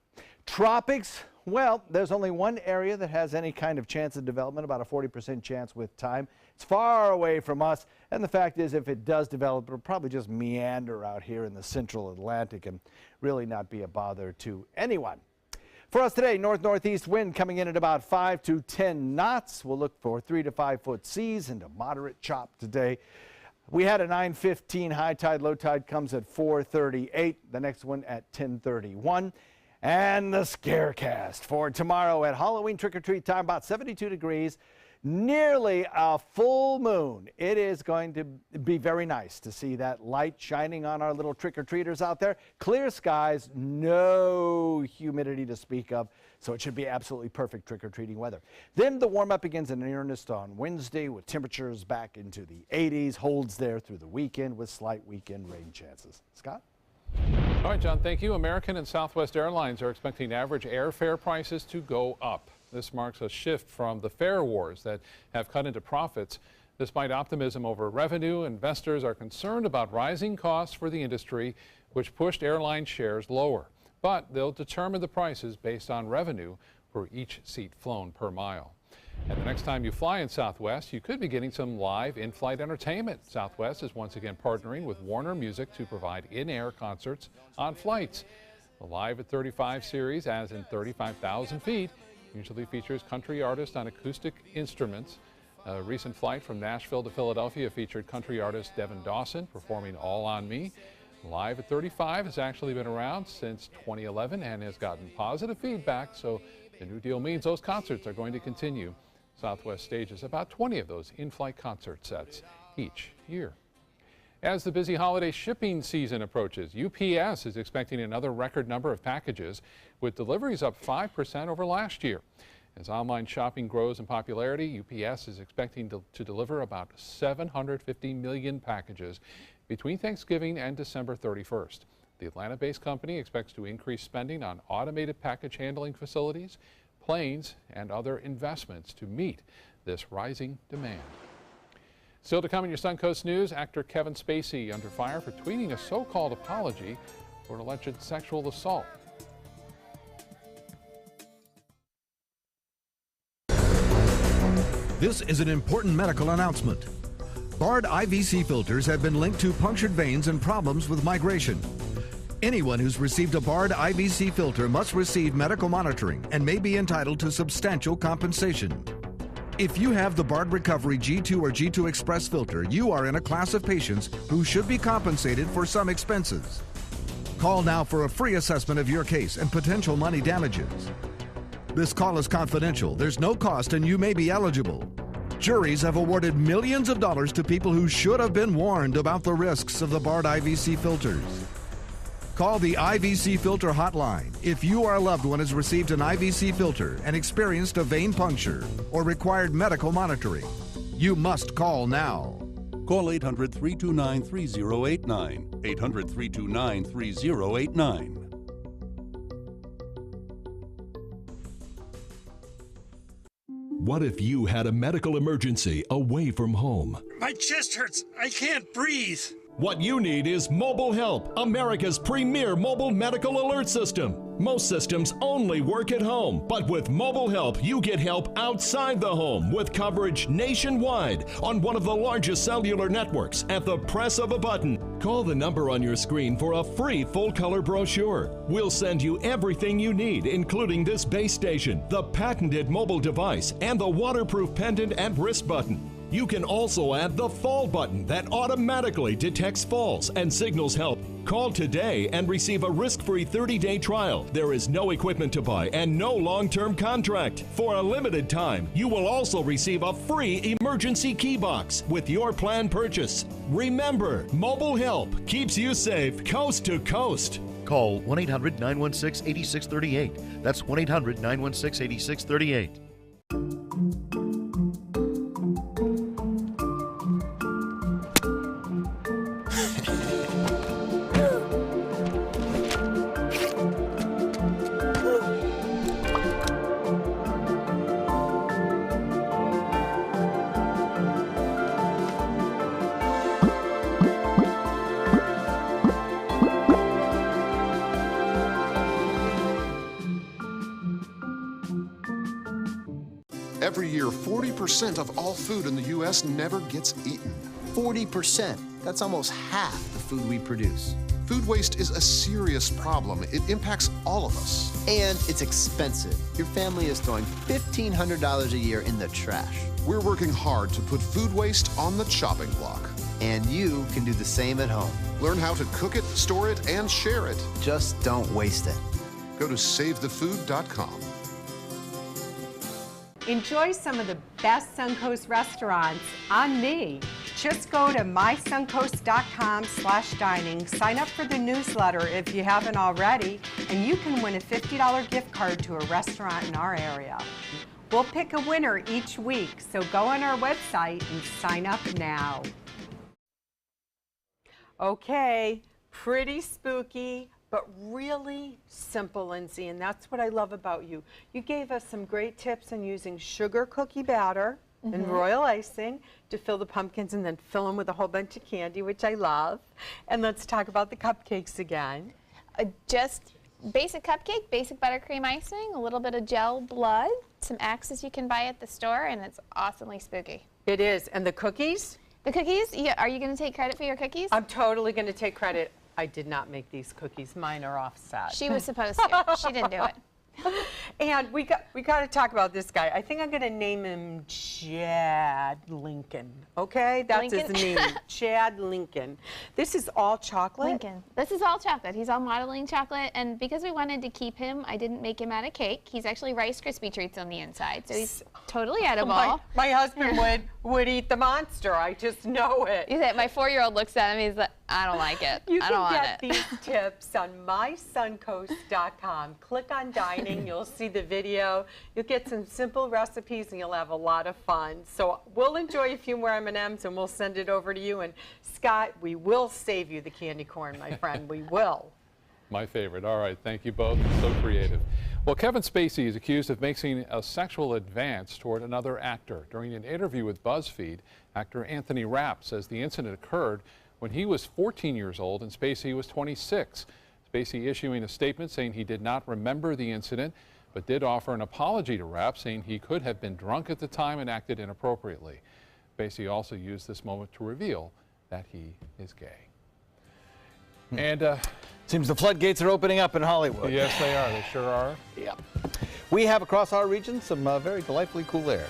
Tropics, well, there's only one area that has any kind of chance of development, about a 40% chance with time. It's far away from us, and the fact is, if it does develop, it'll probably just meander out here in the central Atlantic and really not be a bother to anyone. For us today, north-northeast wind coming in at about 5 to 10 knots. We'll look for 3 to 5 foot seas and a moderate chop today. We had a 9:15 high tide. Low tide comes at 4:38. The next one at 10:31. And the Scarecast for tomorrow at Halloween trick-or-treat time, about 72 degrees. Nearly a full moon. It is going to be very nice to see that light shining on our little trick-or-treaters out there. Clear skies, no humidity to speak of, so it should be absolutely perfect trick-or-treating weather. Then the warm-up begins in earnest on Wednesday with temperatures back into the 80s, holds there through the weekend with slight weekend rain chances. Scott? All right, John, thank you. American and Southwest Airlines are expecting average airfare prices to go up. This marks a shift from the fare wars that have cut into profits. Despite optimism over revenue, investors are concerned about rising costs for the industry, which pushed airline shares lower. But they'll determine the prices based on revenue for each seat flown per mile. And the next time you fly in Southwest, you could be getting some live in-flight entertainment. Southwest is once again partnering with Warner Music to provide in-air concerts on flights. The Live at 35 series, as in 35,000 feet, usually features country artists on acoustic instruments. A recent flight from Nashville to Philadelphia featured country artist Devin Dawson performing All on Me. Live at 35 has actually been around since 2011 and has gotten positive feedback, so the new deal means those concerts are going to continue. Southwest stages about 20 of those in-flight concert sets each year. As the busy holiday shipping season approaches, UPS is expecting another record number of packages, with deliveries up 5% over last year. As online shopping grows in popularity, UPS is expecting to deliver about 750 million packages between Thanksgiving and December 31st. The Atlanta-based company expects to increase spending on automated package handling facilities, planes, and other investments to meet this rising demand. Still to come in your Suncoast News, actor Kevin Spacey under fire for tweeting a so-called apology for an alleged sexual assault. This is an important medical announcement. Bard IVC filters have been linked to punctured veins and problems with migration. Anyone who's received a Bard IVC filter must receive medical monitoring and may be entitled to substantial compensation. If you have the Bard Recovery G2 or G2 Express filter, you are in a class of patients who should be compensated for some expenses. Call now for a free assessment of your case and potential money damages. This call is confidential. There's no cost and you may be eligible. Juries have awarded millions of dollars to people who should have been warned about the risks of the Bard IVC filters. Call the IVC Filter Hotline if you or a loved one has received an IVC filter and experienced a vein puncture or required medical monitoring. You must call now. Call 800-329-3089. 800-329-3089. What if you had a medical emergency away from home? My chest hurts. I can't breathe. What you need is Mobile Help, America's premier mobile medical alert system. Most systems only work at home, but with Mobile Help, you get help outside the home with coverage nationwide on one of the largest cellular networks at the press of a button. Call the number on your screen for a free full-color brochure. We'll send you everything you need, including this base station, the patented mobile device, and the waterproof pendant and wrist button. You can also add the fall button that automatically detects falls and signals help. Call today and receive a risk-free 30-day trial. There is no equipment to buy and no long-term contract. For a limited time, you will also receive a free emergency key box with your plan purchase. Remember, Mobile Help keeps you safe coast to coast. Call 1-800-916-8638. That's 1-800-916-8638. Every year, 40% of all food in the U.S. never gets eaten. 40%. That's almost half the food we produce. Food waste is a serious problem. It impacts all of us. And it's expensive. Your family is throwing $1,500 a year in the trash. We're working hard to put food waste on the chopping block. And you can do the same at home. Learn how to cook it, store it, and share it. Just don't waste it. Go to SaveTheFood.com. Enjoy some of the best Suncoast restaurants on me. Just go to mysuncoast.com/dining, sign up for the newsletter if you haven't already, and you can win a $50 gift card to a restaurant in our area. We'll pick a winner each week, so go on our website and sign up now. Okay, pretty spooky, but really simple, Lindsay, and that's what I love about you. You gave us some great tips on using sugar cookie batter and royal icing to fill the pumpkins and then fill them with a whole bunch of candy, which I love. And let's talk about the cupcakes again. Just basic cupcake, basic buttercream icing, a little bit of gel blood, some axes you can buy at the store, and it's awesomely spooky. It is. And the cookies? The cookies? Yeah, are you going to take credit for your cookies? I'm totally going to take credit. I did not make these cookies. Mine are offset. She was supposed to. She didn't do it. And we got to talk about this guy. I think I'm going to name him Chad Lincoln. Okay, that's Lincoln? his name, Chad Lincoln. This is all chocolate. Lincoln. This is all chocolate. He's all modeling chocolate, and because we wanted to keep him, I didn't make him out of cake. He's actually Rice Krispie treats on the inside, so he's totally edible. My husband would eat the monster. I just know it. My 4-year-old looks at him. He's like, I don't like it. I don't want it. You can get these tips on mysuncoast.com. Click on dining. You'll see the video. You'll get some simple recipes, and you'll have a lot of fun. So we'll enjoy a few more M&Ms, and we'll send it over to you. And Scott, we will save you the candy corn, my friend. We will. My favorite. All right, thank you both. So creative. Well, Kevin Spacey is accused of making a sexual advance toward another actor. During an interview with BuzzFeed, actor Anthony Rapp says the incident occurred when he was 14 years old and Spacey was 26. Spacey issuing a statement saying he did not remember the incident, but did offer an apology to Rapp, saying he could have been drunk at the time and acted inappropriately. Spacey also used this moment to reveal that he is gay. And seems the floodgates are opening up in Hollywood. Yes, they are. They sure are. Yeah. We have across our region some very delightfully cool air.